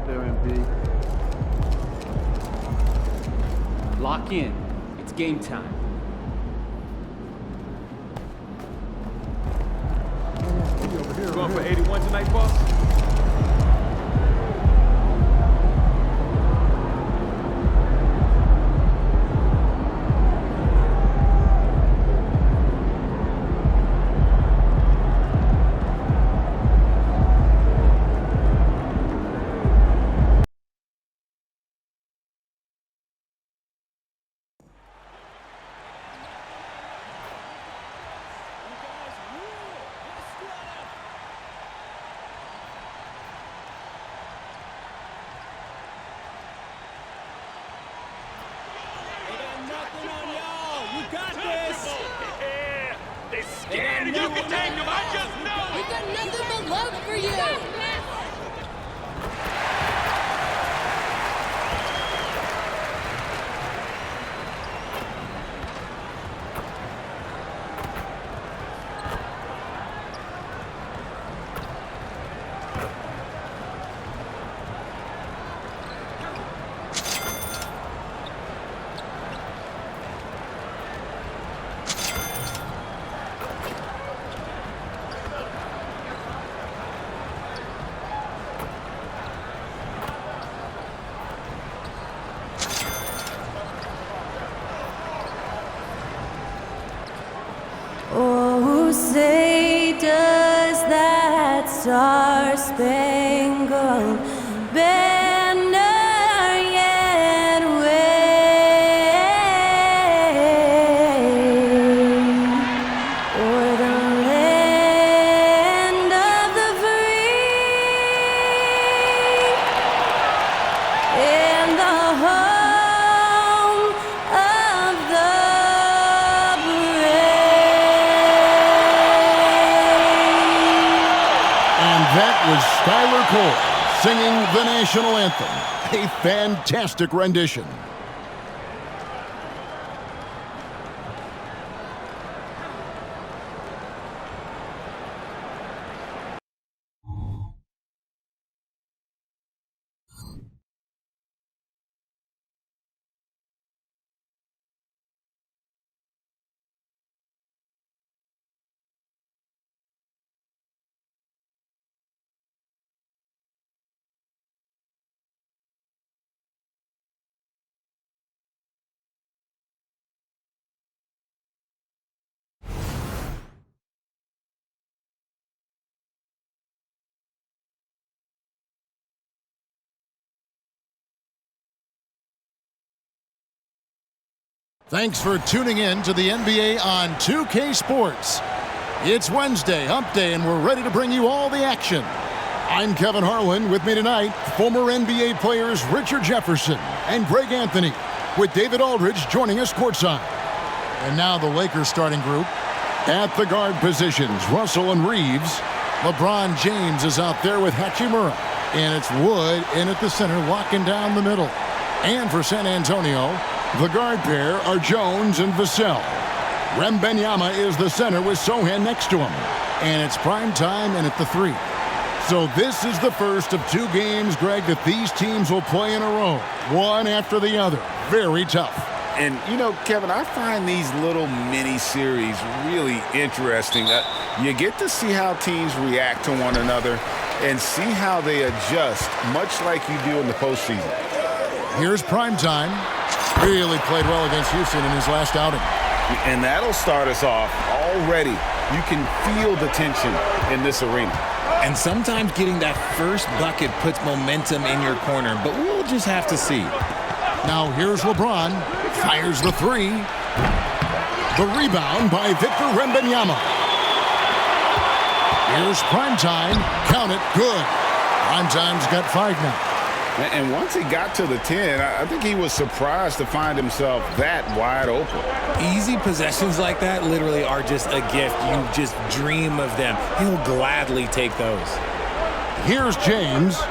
there, MB. Lock in. It's game time. Going for 81 tonight, boss? Scared, you can take them, I just know. We got nothing but love for you. Oh, say does that star-spangled banner yet wave o'er the land of the free and the home of the That was Skylar Cole singing the national anthem. A fantastic rendition. Thanks for tuning in to the NBA on 2K Sports. It's Wednesday, Hump Day, and we're ready to bring you all the action. I'm Kevin Harlan. With me tonight, former NBA players Richard Jefferson and Greg Anthony, with David Aldridge joining us courtside. And now the Lakers starting group. At the guard positions, Russell and Reeves. LeBron James is out there with Hachimura. And it's Wood in at the center, locking down the middle. And for San Antonio, the guard pair are Jones and Vassell. Wembanyama is the center with Sohan next to him. And it's prime time and at the 3. So this is the first of 2 games, Greg, that these teams will play in a row, one after the other. Very tough. And, you know, Kevin, I find these little mini-series really interesting. You get to see how teams react to one another and see how they adjust, much like you do in the postseason. Here's primetime. Really played well against Houston in his last outing. And that'll start us off already. You can feel the tension in this arena. And sometimes getting that first bucket puts momentum in your corner, but we'll just have to see. Now here's LeBron. Fires the 3. The rebound by Victor Wembanyama. Here's primetime. Count it. Good. Primetime's got 5 now. And once he got to the 10, I think he was surprised to find himself that wide open. Easy possessions like that literally are just a gift. You just dream of them. He'll gladly take those. Here's James,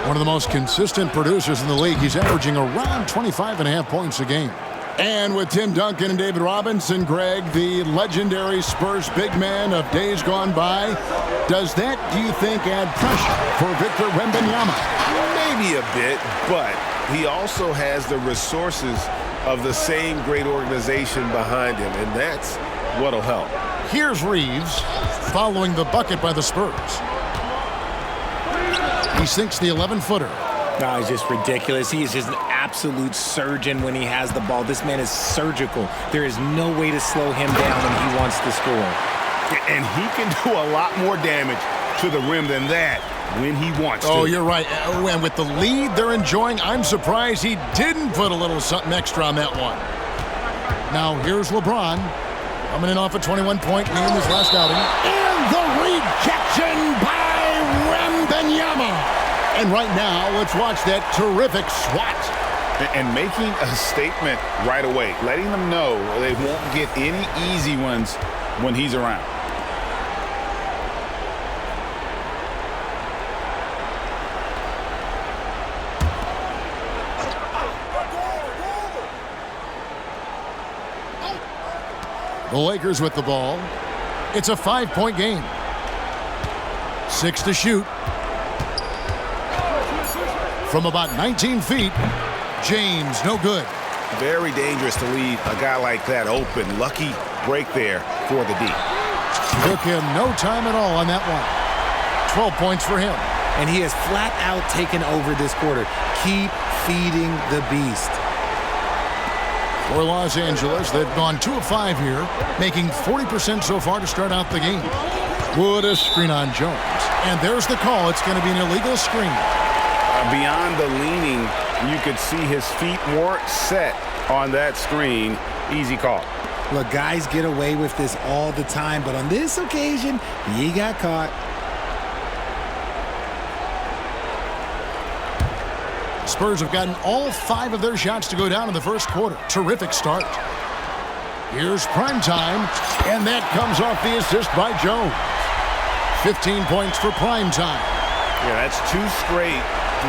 one of the most consistent producers in the league. He's averaging around 25.5 points a game. And with Tim Duncan and David Robinson, Greg, the legendary Spurs big man of days gone by, does that, do you think, add pressure for Victor Wembanyama? maybe a bit, but he also has the resources of the same great organization behind him, and that's what'll help. Here's Reeves following the bucket by the Spurs. He sinks the 11-footer. No, it's just ridiculous. He is just an absolute surgeon when he has the ball. This man is surgical. There is no way to slow him down when he wants to score. And he can do a lot more damage to the rim than that when he wants to. Oh, you're right. And with the lead they're enjoying, I'm surprised he didn't put a little something extra on that one. Now, here's LeBron coming in off a 21-point lead in his last outing. And the rejection by Wembanyama. And right now, let's watch that terrific swat. And making a statement right away, letting them know they won't get any easy ones when he's around. The Lakers with the ball. It's a 5-point game. 6 to shoot. From about 19 feet, James, no good. Very dangerous to leave a guy like that open. Lucky break there for the D. Took him no time at all on that one. 12 points for him. And he has flat out taken over this quarter. Keep feeding the beast. For Los Angeles, they've gone 2 of 5 here, making 40% so far to start out the game. Wood a screen on Jones. And there's the call. It's going to be an illegal screen. Beyond the leaning, you could see his feet more set on that screen. Easy call. Look, guys get away with this all the time, but on this occasion, he got caught. Spurs have gotten all 5 of their shots to go down in the first quarter. Terrific start. Here's prime time, and that comes off the assist by Jones. 15 points for prime time. Yeah, that's 2 straight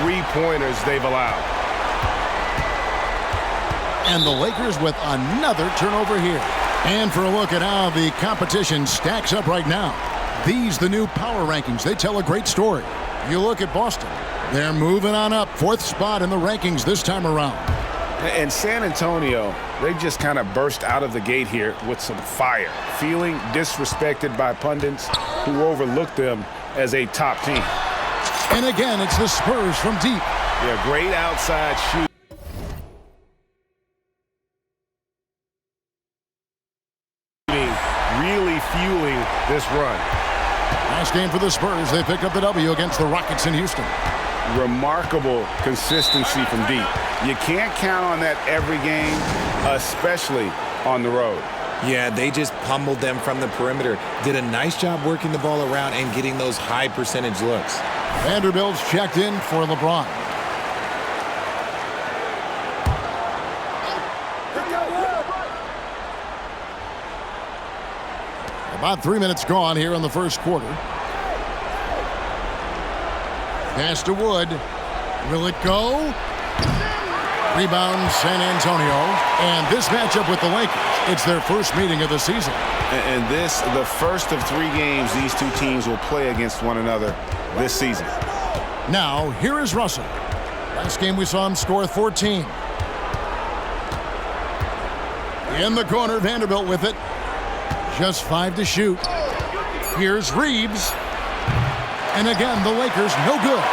three-pointers they've allowed. And the Lakers with another turnover here. And for a look at how the competition stacks up right now. These, the new power rankings, they tell a great story. You look at Boston. They're moving on up, 4th spot in the rankings this time around. And San Antonio, they just kind of burst out of the gate here with some fire, feeling disrespected by pundits who overlooked them as a top team. And again, it's the Spurs from deep. Yeah, great outside shoot. Really fueling this run. Last game for the Spurs, they picked up the W against the Rockets in Houston. Remarkable consistency from deep. You can't count on that every game, especially on the road. Yeah, they just pummeled them from the perimeter. Did a nice job working the ball around and getting those high percentage looks. Vanderbilt's checked in for LeBron. About 3 minutes gone here in the first quarter. Pass to Wood. Will it go? Rebound San Antonio. And this matchup with the Lakers, it's their first meeting of the season. And this, the first of 3 games these two teams will play against one another this season. Now, here is Russell. Last game we saw him score 14. In the corner, Vanderbilt with it. Just 5 to shoot. Here's Reeves. And again, the Lakers no good.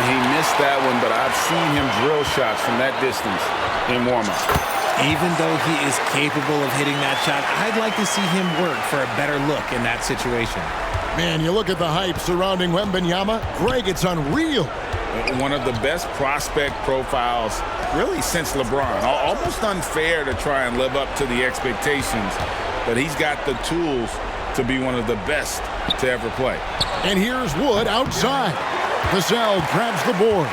He missed that one, but I've seen him drill shots from that distance in warm-up. Even though he is capable of hitting that shot, I'd like to see him work for a better look in that situation. Man, you look at the hype surrounding Wembanyama. Greg, it's unreal. One of the best prospect profiles really since LeBron. Almost unfair to try and live up to the expectations, but he's got the tools to be one of the best to ever play. And here's Wood outside. Vassell grabs the board.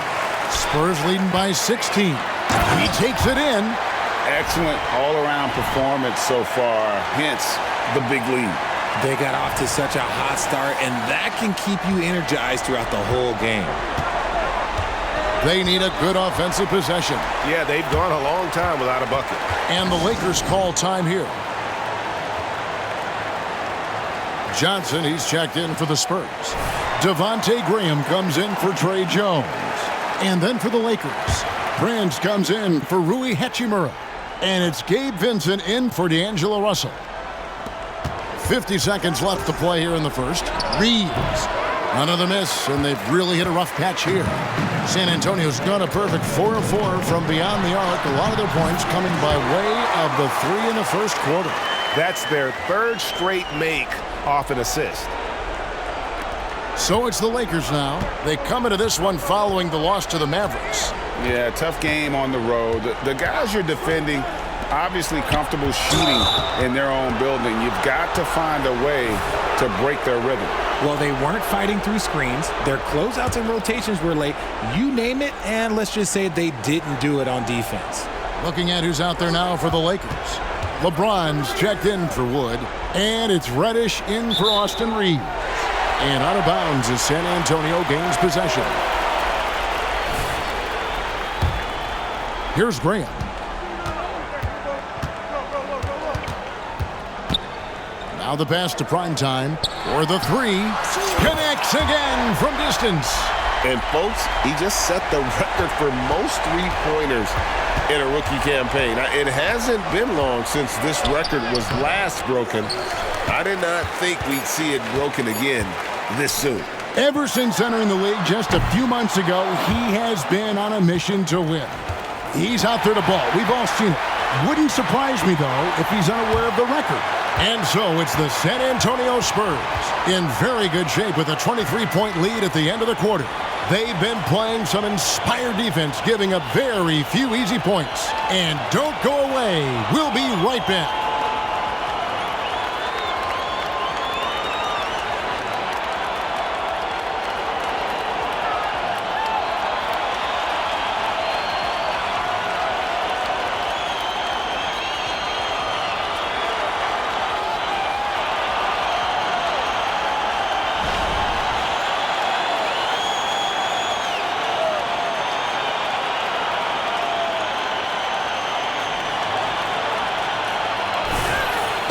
Spurs leading by 16. He takes it in. Excellent all-around performance so far, hence the big lead. They got off to such a hot start, and that can keep you energized throughout the whole game. They need a good offensive possession. Yeah, they've gone a long time without a bucket. And the Lakers call time here. Johnson, he's checked in for the Spurs. Devontae Graham comes in for Trey Jones. And then for the Lakers, Prince comes in for Rui Hachimura. And it's Gabe Vincent in for D'Angelo Russell. 50 seconds left to play here in the first. Reeves, another miss, and they've really hit a rough patch here. San Antonio's got a perfect 4 of 4 from beyond the arc. A lot of their points coming by way of the 3 in the first quarter. That's their third straight make off an assist. So it's the Lakers now. They come into this one following the loss to the Mavericks. Yeah, tough game on the road. The guys you're defending, obviously comfortable shooting in their own building. You've got to find a way to break their rhythm. Well, they weren't fighting through screens. Their closeouts and rotations were late. You name it, and let's just say they didn't do it on defense. Looking at who's out there now for the Lakers. LeBron's checked in for Wood, and it's Reddish in for Austin Reeves. And out of bounds as San Antonio gains possession. Here's Graham. Now the pass to Primetime for the 3. Connects again from distance. And folks, he just set the record for most three-pointers in a rookie campaign. Now, it hasn't been long since this record was last broken. I did not think we'd see it broken again this soon. Ever since entering the league just a few months ago, he has been on a mission to win. He's out there to ball. We've all seen it. Wouldn't surprise me, though, if he's unaware of the record. And so it's the San Antonio Spurs in very good shape with a 23-point lead at the end of the quarter. They've been playing some inspired defense, giving up very few easy points. And don't go away. We'll be right back.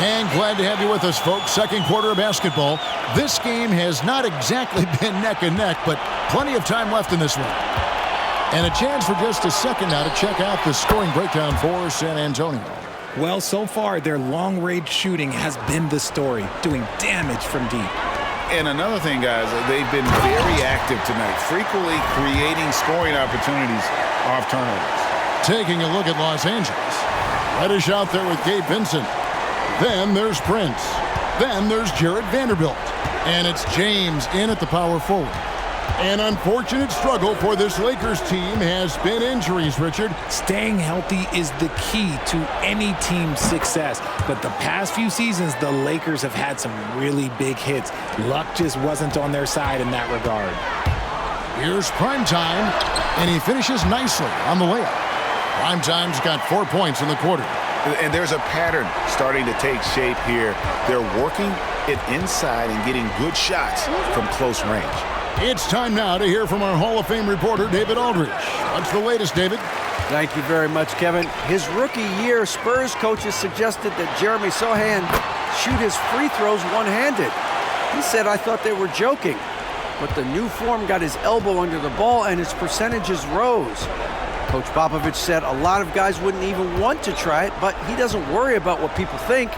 And glad to have you with us, folks. Second quarter of basketball. This game has not exactly been neck and neck, but plenty of time left in this one. And a chance for just a second now to check out the scoring breakdown for San Antonio. Well, so far, their long-range shooting has been the story, doing damage from deep. And another thing, guys, they've been very active tonight, frequently creating scoring opportunities off turnovers. Taking a look at Los Angeles. Reddish out there with Gabe Vincent. Then there's Prince. Then there's Jared Vanderbilt. And it's James in at the power forward. An unfortunate struggle for this Lakers team has been injuries, Richard. Staying healthy is the key to any team's success. But the past few seasons, the Lakers have had some really big hits. Luck just wasn't on their side in that regard. Here's Primetime, and he finishes nicely on the layup. Primetime's got 4 points in the quarter. And there's a pattern starting to take shape here. They're working it inside and getting good shots from close range. It's time now to hear from our Hall of Fame reporter, David Aldridge. What's the latest, David? Thank you very much, Kevin. His rookie year, Spurs coaches suggested that Jeremy Sohan shoot his free throws one-handed. He said, "I thought they were joking." But the new form got his elbow under the ball and his percentages rose. Coach Popovich said a lot of guys wouldn't even want to try it, but he doesn't worry about what people think.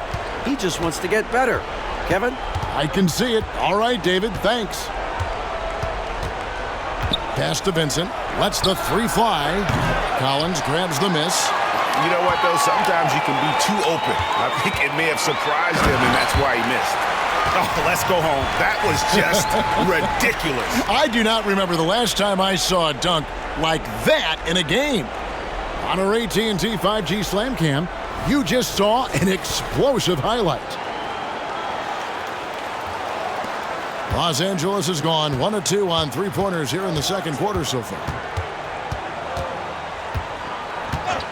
He just wants to get better. Kevin? I can see it. All right, David, thanks. Pass to Vincent. Lets the 3 fly. Collins grabs the miss. You know what, though? Sometimes you can be too open. I think it may have surprised him, and that's why he missed. Oh, let's go home. That was just ridiculous. I do not remember the last time I saw a dunk like that in a game. On our AT&T 5G Slam Cam, you just saw an explosive highlight. Los Angeles has gone 1 of 2 on three-pointers here in the second quarter so far.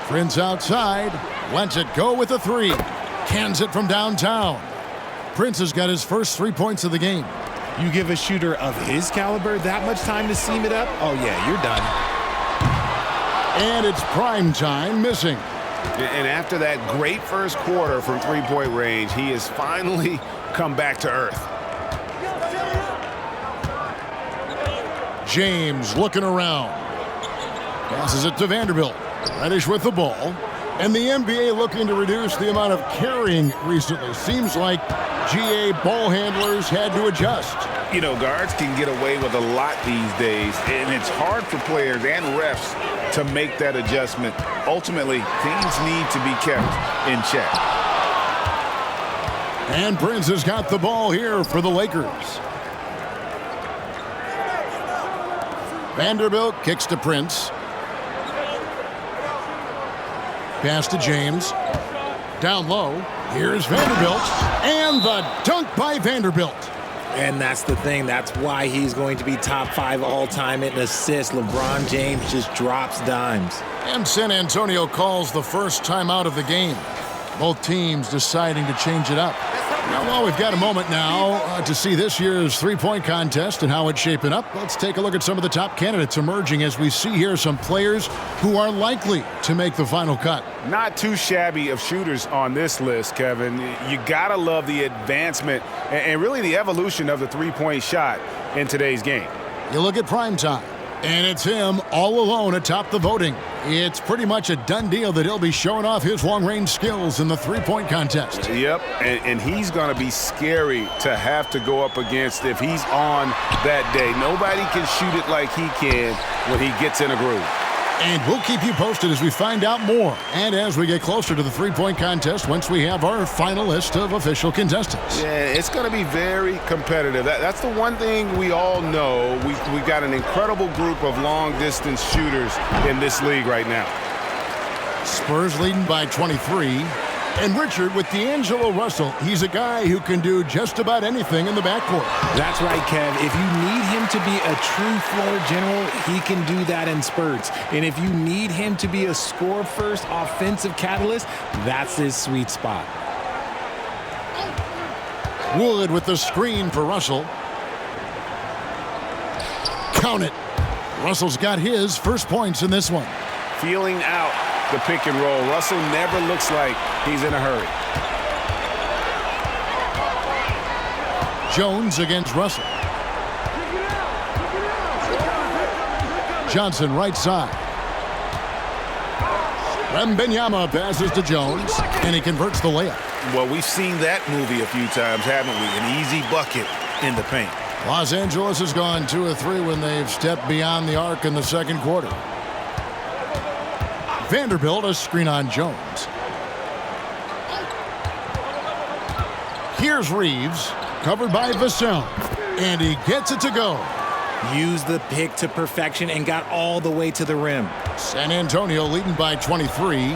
Prince outside, lets it go with a 3. Cans it from downtown. Prince has got his first 3 points of the game. You give a shooter of his caliber that much time to seam it up? Oh, yeah, you're done. And it's Primetime missing. And after that great first quarter from three-point range, he has finally come back to earth. James looking around. Passes it to Vanderbilt. Reddish with the ball. And the NBA looking to reduce the amount of carrying recently. Seems like GA ball handlers had to adjust. You know, guards can get away with a lot these days, and it's hard for players and refs to make that adjustment. Ultimately, things need to be kept in check. And Prince has got the ball here for the Lakers. Vanderbilt kicks to Prince. Pass to James. Down low. Here's Vanderbilt. And the dunk by Vanderbilt. And that's the thing. That's why he's going to be top 5 all-time in assists. LeBron James just drops dimes. And San Antonio calls the first timeout of the game. Both teams deciding to change it up. Well, we've got a moment now to see this year's three-point contest and how it's shaping up. Let's take a look at some of the top candidates emerging as we see here some players who are likely to make the final cut. Not too shabby of shooters on this list, Kevin. You gotta love the advancement and really the evolution of the three-point shot in today's game. You look at prime time, and it's him all alone atop the voting. It's pretty much a done deal that he'll be showing off his long-range skills in the three-point contest. Yep, and he's going to be scary to have to go up against if he's on that day. Nobody can shoot it like he can when he gets in a groove. And we'll keep you posted as we find out more and as we get closer to the three-point contest once we have our final list of official contestants. Yeah, it's going to be very competitive. That's the one thing we all know. We've got an incredible group of long-distance shooters in this league right now. Spurs leading by 23. And Richard, with D'Angelo Russell, he's a guy who can do just about anything in the backcourt. That's right, Kev. If you need him to be a true floor general, he can do that in spurts. And if you need him to be a score-first offensive catalyst, that's his sweet spot. Wood with the screen for Russell. Count it. Russell's got his first points in this one. Feeling out the pick and roll. Russell never looks like he's in a hurry. Jones against Russell. Johnson right side. Wembanyama passes to Jones, and he converts the layup. Well, we've seen that movie a few times, haven't we? An easy bucket in the paint. Los Angeles has gone 2 of 3 when they've stepped beyond the arc in the second quarter. Vanderbilt, a screen on Jones. Here's Reeves, covered by Vassell, and he gets it to go. Used the pick to perfection and got all the way to the rim. San Antonio leading by 23.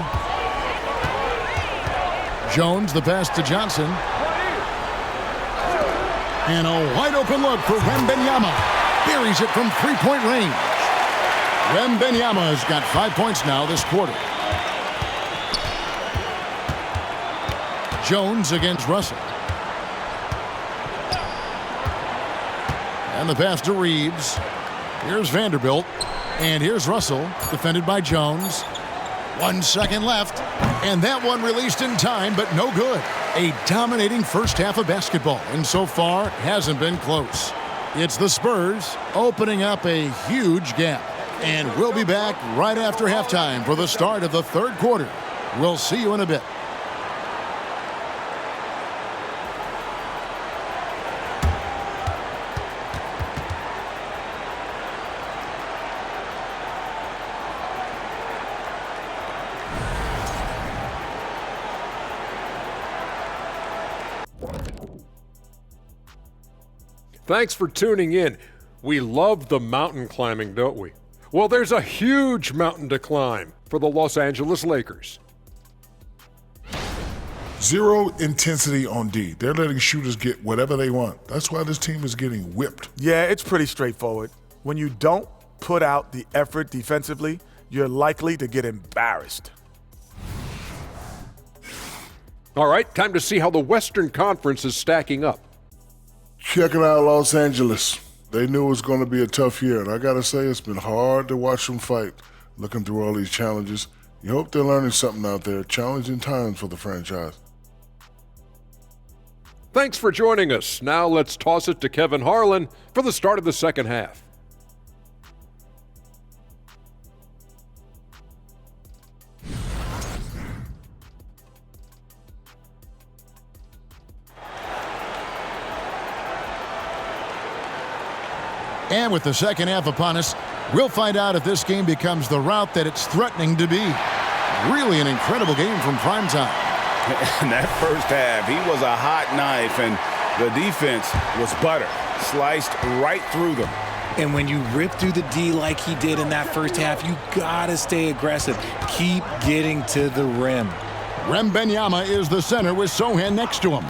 Jones, the pass to Johnson. And a wide open look for Wembanyama. Buries it from three-point range. Wembanyama has got 5 points now this quarter. Jones against Russell. And the pass to Reeves. Here's Vanderbilt. And here's Russell, defended by Jones. 1 second left. And that one released in time, but no good. A dominating first half of basketball, and so far hasn't been close. It's the Spurs opening up a huge gap. And we'll be back right after halftime for the start of the third quarter. We'll see you in a bit. Thanks for tuning in. We love the mountain climbing, don't we? Well, there's a huge mountain to climb for the Los Angeles Lakers. Zero intensity on D. They're letting shooters get whatever they want. That's why this team is getting whipped. Yeah, it's pretty straightforward. When you don't put out the effort defensively, you're likely to get embarrassed. All right, time to see how the Western Conference is stacking up. Check it out, Los Angeles. They knew it was going to be a tough year, and I got to say, it's been hard to watch them fight, looking through all these challenges. You hope they're learning something out there. Challenging times for the franchise. Thanks for joining us. Now let's toss it to Kevin Harlan for the start of the second half. And with the second half upon us, we'll find out if this game becomes the route that it's threatening to be. Really an incredible game from primetime. In that first half, he was a hot knife, and the defense was butter, sliced right through them. And when you rip through the D like he did in that first half, you gotta stay aggressive. Keep getting to the rim. Wembanyama is the center with Sohan next to him.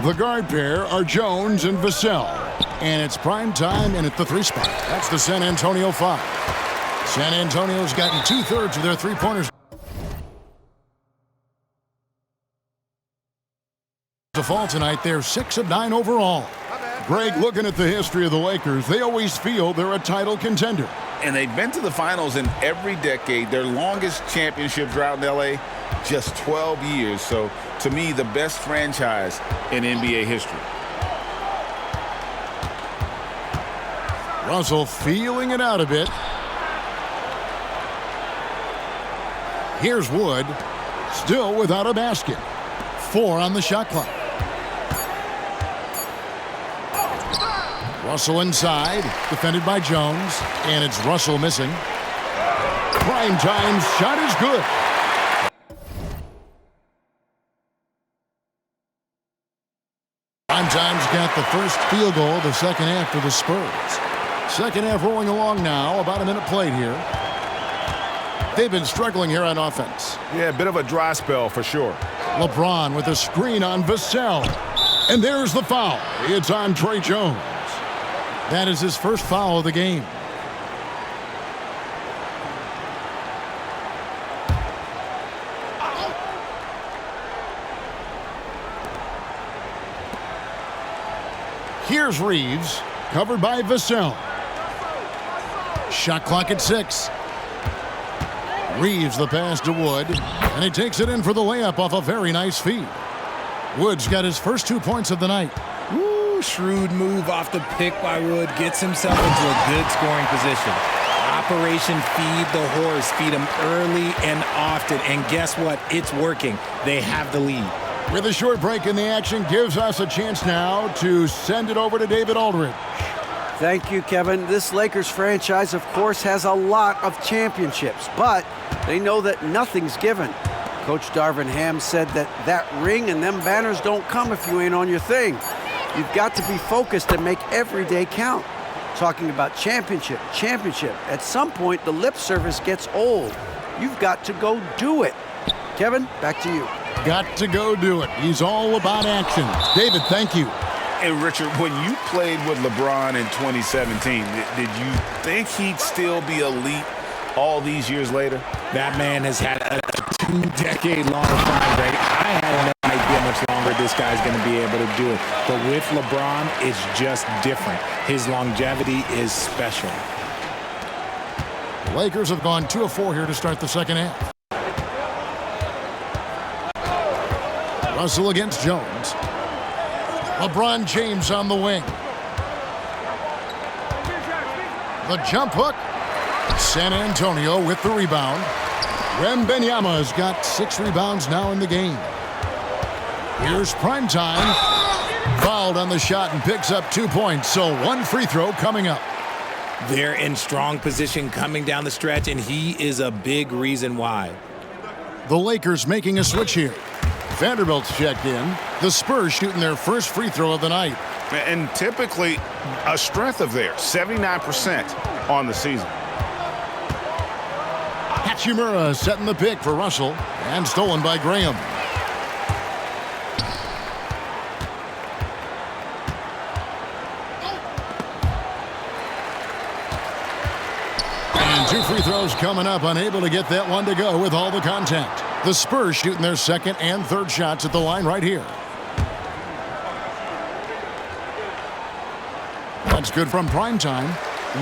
The guard pair are Jones and Vassell. And it's prime time and at the 3 spot. That's the San Antonio 5. San Antonio's gotten 2/3 of their three-pointers to fall tonight. They're 6 of 9 overall. Greg, looking at the history of the Lakers, they always feel they're a title contender. And they've been to the finals in every decade. Their longest championship drought in L.A., just 12 years. So, to me, the best franchise in NBA history. Russell feeling it out a bit. Here's Wood, still without a basket. 4 on the shot clock. Russell inside, defended by Jones, and it's Russell missing. Primetime's shot is good. Primetime's got the first field goal of the second half for the Spurs. Second half rolling along now, about a minute played here. They've been struggling here on offense. Yeah, a bit of a dry spell for sure. LeBron with a screen on Vassell. And there's the foul. It's on Trey Jones. That is his first foul of the game. Here's Reeves, covered by Vassell. Shot clock at 6. Reeves the pass to Wood, and he takes it in for the layup off a very nice feed. Wood's got his first 2 points of the night. Woo, shrewd move off the pick by Wood. Gets himself into a good scoring position. Operation Feed the Horse. Feed him early and often. And guess what? It's working. They have the lead. With a short break in the action, gives us a chance now to send it over to David Aldridge. Thank you, Kevin. This Lakers franchise, of course, has a lot of championships, but they know that nothing's given. Coach Darvin Ham said that ring and them banners don't come if you ain't on your thing. You've got to be focused and make every day count. Talking about championship. At some point, the lip service gets old. You've got to go do it. Kevin, back to you. Got to go do it. He's all about action. David, thank you. And Richard, when you played with LeBron in 2017, did you think he'd still be elite all these years later? That man has had a 2-decade-long prime, Greg. I had no idea how much longer this guy's going to be able to do it. But with LeBron, it's just different. His longevity is special. The Lakers have gone 2 of 4 here to start the second half. Russell against Jones. LeBron James on the wing. The jump hook. San Antonio with the rebound. Wembanyama's got 6 rebounds now in the game. Here's Primetime. Fouled on the shot and picks up 2 points, so 1 free throw coming up. They're in strong position coming down the stretch, and he is a big reason why. The Lakers making a switch here. Vanderbilt's checked in. The Spurs shooting their first free throw of the night. And typically a strength of theirs, 79% on the season. Hachimura setting the pick for Russell and stolen by Graham. And 2 free throws coming up, unable to get that one to go with all the contact. The Spurs shooting their second and third shots at the line right here. That's good from Primetime.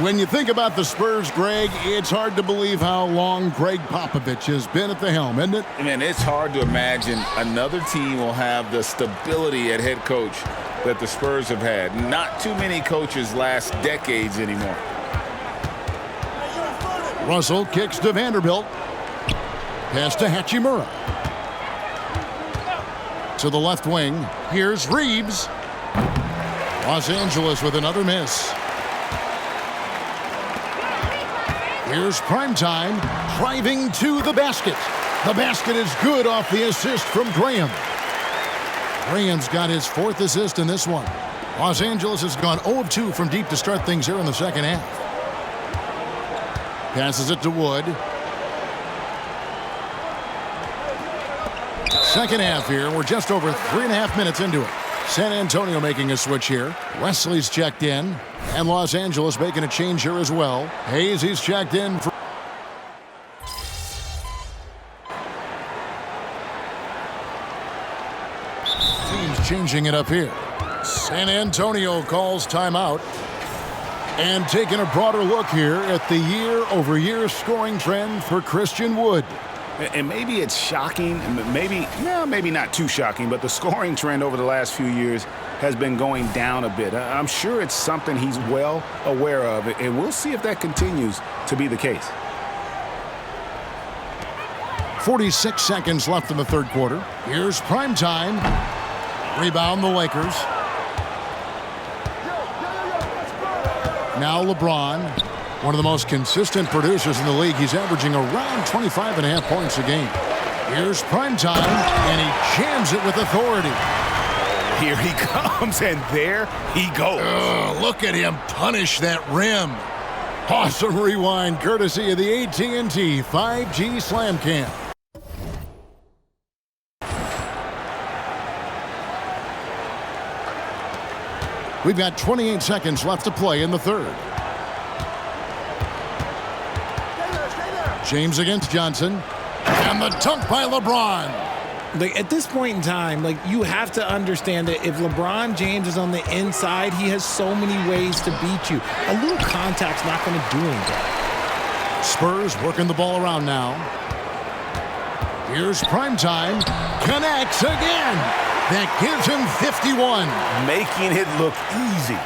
When you think about the Spurs, Greg, it's hard to believe how long Greg Popovich has been at the helm, isn't it? Man, it's hard to imagine another team will have the stability at head coach that the Spurs have had. Not too many coaches last decades anymore. Russell kicks to Vanderbilt. Pass to Hachimura. To the left wing. Here's Reeves. Los Angeles with another miss. Here's Primetime driving to the basket. The basket is good off the assist from Graham. Graham's got his 4th assist in this one. Los Angeles has gone 0 of 2 from deep to start things here in the second half. Passes it to Wood. Second half here. We're just over 3.5 minutes into it. San Antonio making a switch here. Wesley's checked in. And Los Angeles making a change here as well. Hayes, he's checked in. Teams changing it up here. San Antonio calls timeout. And taking a broader look here at the year-over-year scoring trend for Christian Wood. And maybe it's shocking, maybe not too shocking, but the scoring trend over the last few years has been going down a bit. I'm sure it's something he's well aware of, and we'll see if that continues to be the case. 46 seconds left in the third quarter. Here's Primetime. Rebound the Lakers. Now LeBron, one of the most consistent producers in the league. He's averaging around 25.5 points a game. Here's Primetime, and he jams it with authority. Here he comes, and there he goes. Look at him punish that rim. Awesome rewind, courtesy of the AT&T 5G Slam Cam. We've got 28 seconds left to play in the third. James against Johnson. And the dunk by LeBron. At this point in time, you have to understand that if LeBron James is on the inside, he has so many ways to beat you. A little contact's not going to do anything. Spurs working the ball around now. Here's Primetime. Connects again. That gives him 51. Making it look easy.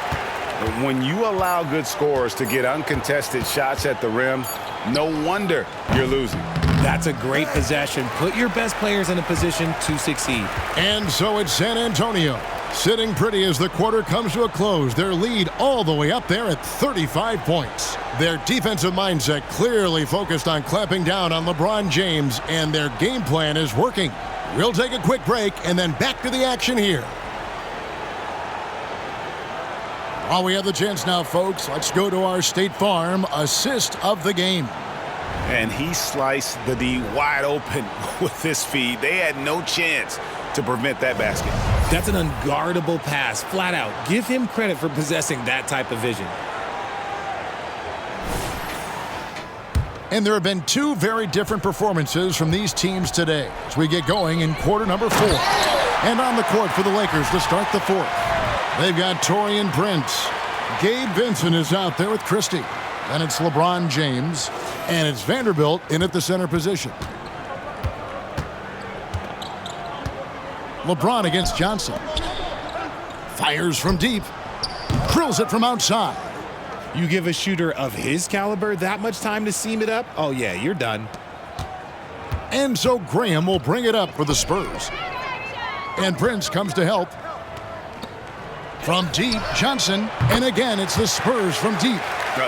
When you allow good scorers to get uncontested shots at the rim, no wonder you're losing. That's a great possession. Put your best players in a position to succeed. And so it's San Antonio sitting pretty as the quarter comes to a close. Their lead all the way up there at 35 points. Their defensive mindset clearly focused on clamping down on LeBron James, and their game plan is working. We'll take a quick break and then back to the action here. While we have the chance now, folks, let's go to our State Farm assist of the game. And he sliced the D wide open with this feed. They had no chance to prevent that basket. That's an unguardable pass, flat out. Give him credit for possessing that type of vision. And there have been two very different performances from these teams today as we get going in quarter number 4. And on the court for the Lakers to start the fourth. They've got Taurean Prince. Gabe Vincent is out there with Christie. Then it's LeBron James. And it's Vanderbilt in at the center position. LeBron against Johnson. Fires from deep. Drills it from outside. You give a shooter of his caliber that much time to seam it up? Oh, yeah, you're done. And so Graham will bring it up for the Spurs. And Prince comes to help. From deep, Johnson. And again, it's the Spurs from deep.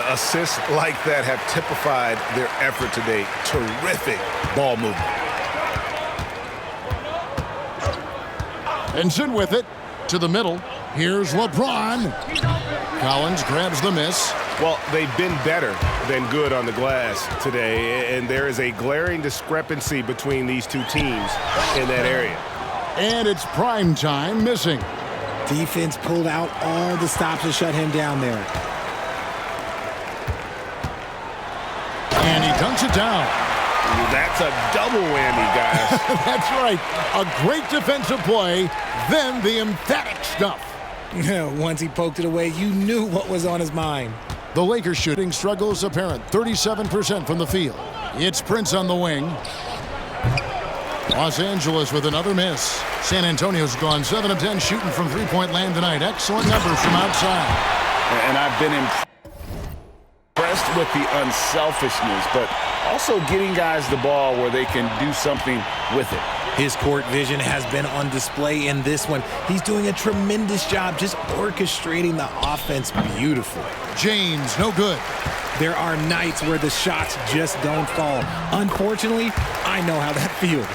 Assists like that have typified their effort today. Terrific ball movement. Vincent with it to the middle. Here's LeBron. Collins grabs the miss. Well, they've been better than good on the glass today, and there is a glaring discrepancy between these two teams in that area. And it's Primetime missing. Defense pulled out all the stops to shut him down there. And he dunks it down. That's a double whammy, guys. That's right. A great defensive play, then the emphatic stuff. Once he poked it away, you knew what was on his mind. The Lakers shooting struggles apparent. 37% from the field. It's Prince on the wing. Los Angeles with another miss. San Antonio's gone 7 of 10 shooting from three-point land tonight. Excellent numbers from outside. And I've been impressed with the unselfishness, but also getting guys the ball where they can do something with it. His court vision has been on display in this one. He's doing a tremendous job just orchestrating the offense beautifully. James, no good. There are nights where the shots just don't fall. Unfortunately, I know how that feels.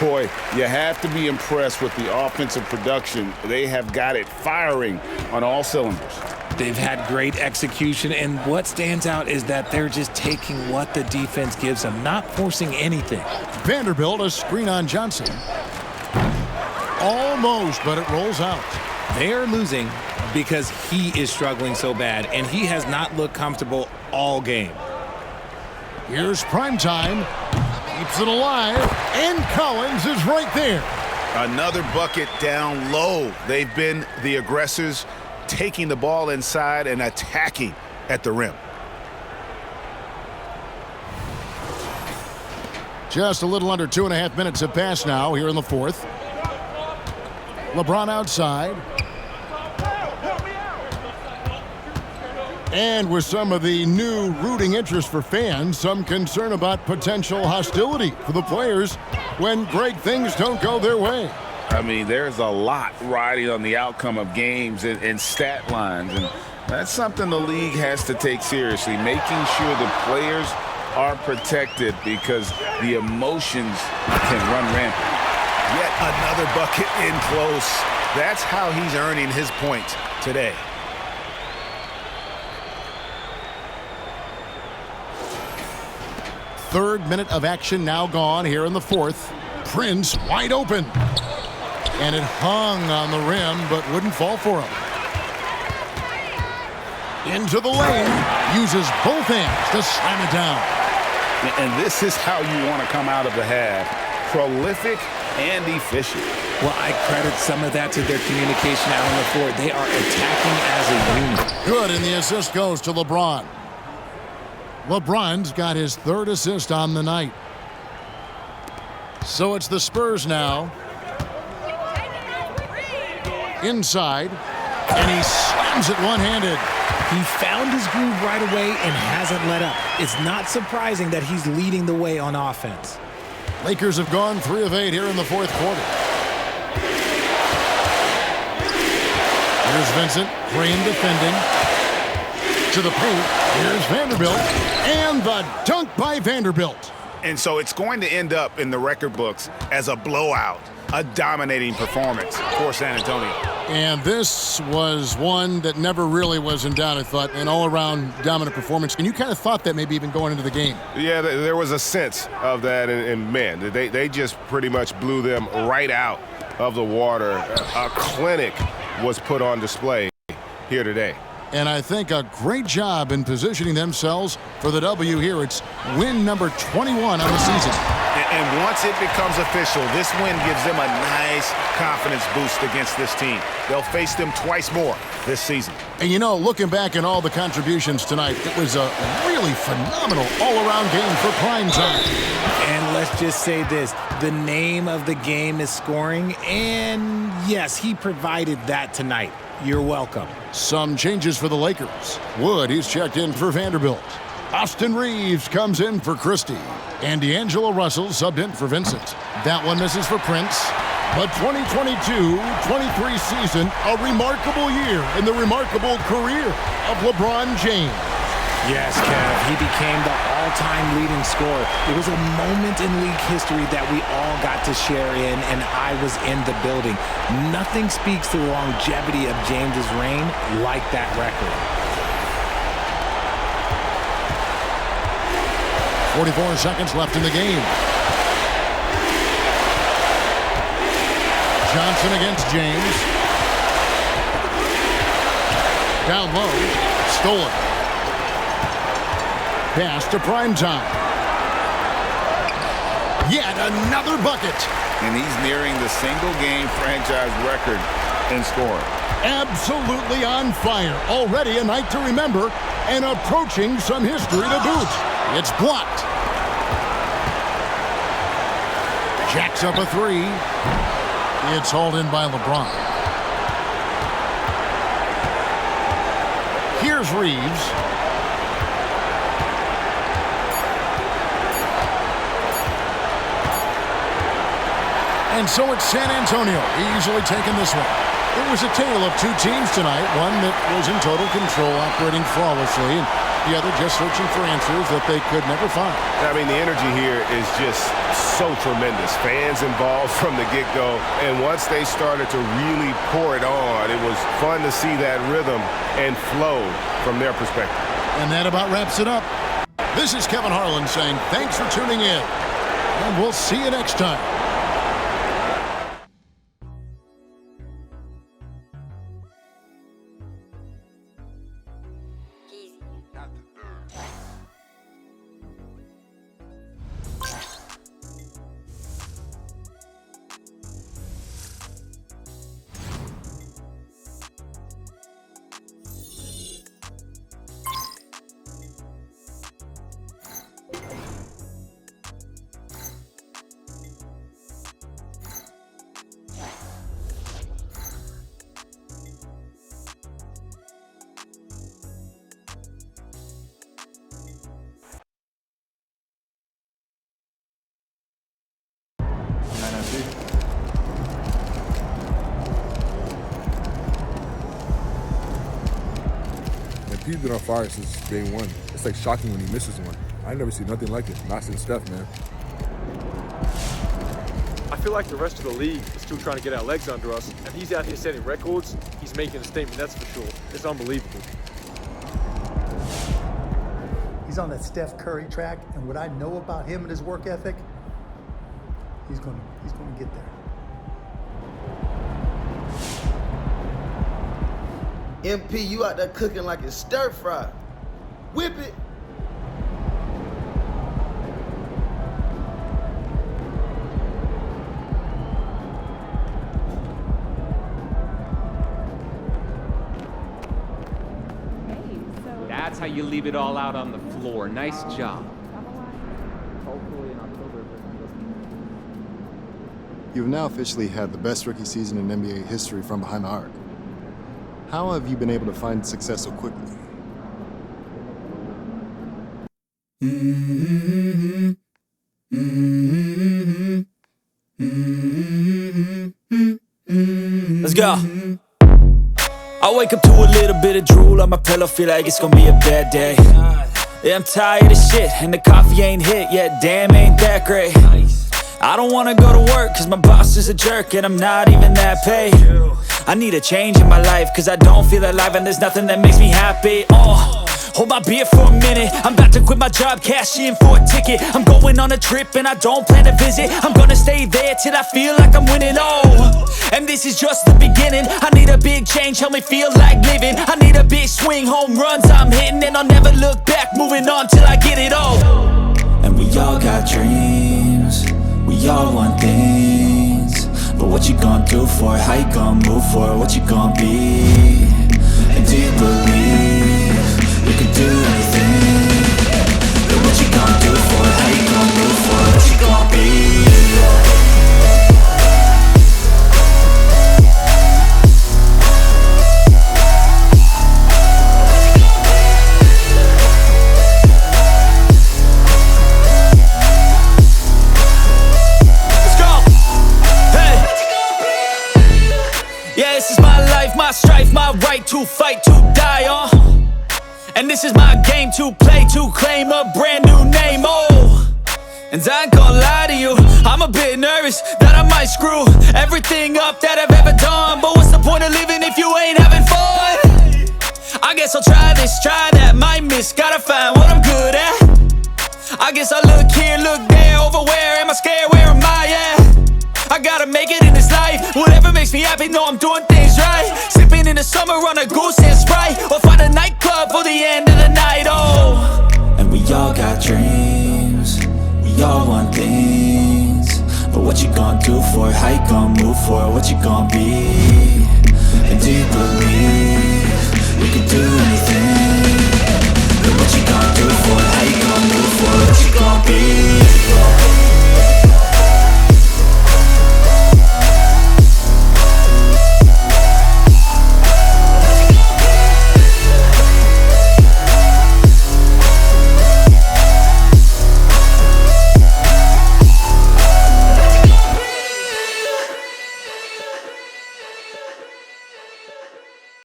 Boy, you have to be impressed with the offensive production. They have got it firing on all cylinders. They've had great execution, and what stands out is that they're just taking what the defense gives them, not forcing anything. Vanderbilt, a screen on Johnson. Almost, but it rolls out. They are losing because he is struggling so bad, and he has not looked comfortable all game. Here's Primetime. Keeps it alive, and Collins is right there. Another bucket down low. They've been the aggressors, taking the ball inside and attacking at the rim. Just a little under 2.5 minutes have passed now here in the fourth. LeBron outside. And with some of the new rooting interest for fans, some concern about potential hostility for the players when great things don't go their way. I mean, there's a lot riding on the outcome of games and stat lines, and that's something the league has to take seriously, making sure the players are protected because the emotions can run rampant. Yet another bucket in close. That's how he's earning his points today. Third minute of action now gone here in the fourth. Prince wide open. And it hung on the rim, but wouldn't fall for him. Into the lane. Uses both hands to slam it down. And this is how you want to come out of the half. Prolific and efficient. Well, I credit some of that to their communication out on the floor. They are attacking as a unit. Good, and the assist goes to LeBron. LeBron's got his third assist on the night. So it's the Spurs now. Inside, and he slams it one-handed. He found his groove right away and hasn't let up. It's not surprising that he's leading the way on offense. Lakers have gone 3 of 8 here in the fourth quarter. Here's Vincent, Green defending. To the paint, here's Vanderbilt, and the dunk by Vanderbilt. And so it's going to end up in the record books as a blowout, a dominating performance for San Antonio. And this was one that never really was in doubt, I thought, an all-around dominant performance. And you kind of thought that maybe even going into the game. Yeah, there was a sense of that, and man, they just pretty much blew them right out of the water. A clinic was put on display here today. And I think a great job in positioning themselves for the W here. It's win number 21 on the season. And once it becomes official, this win gives them a nice confidence boost against this team. They'll face them twice more this season. And you know, looking back at all the contributions tonight, it was a really phenomenal all-around game for prime time. And let's just say this, the name of the game is scoring, and yes, he provided that tonight. You're welcome. Some changes for the Lakers. Wood, he's checked in for Vanderbilt. Austin Reeves comes in for Christie. And D'Angelo Russell subbed in for Vincent. That one misses for Prince. But 2022-23 season, a remarkable year in the remarkable career of LeBron James. Yes, Kev, he became the all-time leading scorer. It was a moment in league history that we all got to share in, and I was in the building. Nothing speaks to the longevity of James's reign like that record. 44 seconds left in the game. Johnson against James. Down low. Stolen. Pass to Primetime. Yet another bucket. And he's nearing the single-game franchise record in scoring. Absolutely on fire. Already a night to remember and approaching some history to boot. It's blocked. Jacks up a three. It's hauled in by LeBron. Here's Reeves. And so it's San Antonio easily taking this one. It was a tale of two teams tonight, one that was in total control, operating flawlessly, and the other just searching for answers that they could never find. I mean, the energy here is just so tremendous. Fans involved from the get-go, and once they started to really pour it on, it was fun to see that rhythm and flow from their perspective. And that about wraps it up. This is Kevin Harlan saying thanks for tuning in, and we'll see you next time. He's been on fire since game one. It's like shocking when he misses one. I never see nothing like it. Not since Steph, man. I feel like the rest of the league is still trying to get our legs under us, and he's out here setting records. He's making a statement, that's for sure. It's unbelievable. He's on that Steph Curry track, and what I know about him and his work ethic, he's going to get there. MP, you out there cooking like it's stir fry. Whip it. That's how you leave it all out on the floor. Nice job. Hopefully in October. You've now officially had the best rookie season in NBA history from behind the arc. How have you been able to find success so quickly? Let's go. I wake up to a little bit of drool on my pillow, feel like it's gonna be a bad day. Yeah, I'm tired of shit, and the coffee ain't hit yet, damn, ain't that great. I don't wanna go to work, cause my boss is a jerk, and I'm not even that paid. I need a change in my life, cause I don't feel alive, and there's nothing that makes me happy. Hold my beer for a minute, I'm about to quit my job, cash in for a ticket. I'm going on a trip and I don't plan to visit. I'm gonna stay there till I feel like I'm winning, and this is just the beginning. I need a big change, help me feel like living. I need a big swing, home runs I'm hitting, and I'll never look back, moving on till I get it all. And we all got dreams, we all want things, but what you gonna do for it? How you gonna move for it? What you gonna be? And do you believe you can do anything? But what you gonna do for it? How you gonna move for it? What you gonna be? My strife, my right to fight, to die on. And this is my game to play, to claim a brand new name, And I ain't gonna lie to you, I'm a bit nervous that I might screw everything up that I've ever done. But what's the point of living if you ain't having fun? I guess I'll try this, try that, might miss, gotta find what I'm good at. I guess I look here, look there, over where am I scared, where am I at? I gotta make it in this life. Whatever makes me happy, know I'm doing things right. Sipping in the summer on a goose and Sprite, or find a nightclub for the end of the night, And we all got dreams, we all want things, but what you gonna do for it? How you gonna move for it? What you gonna be? And do you believe you can do anything?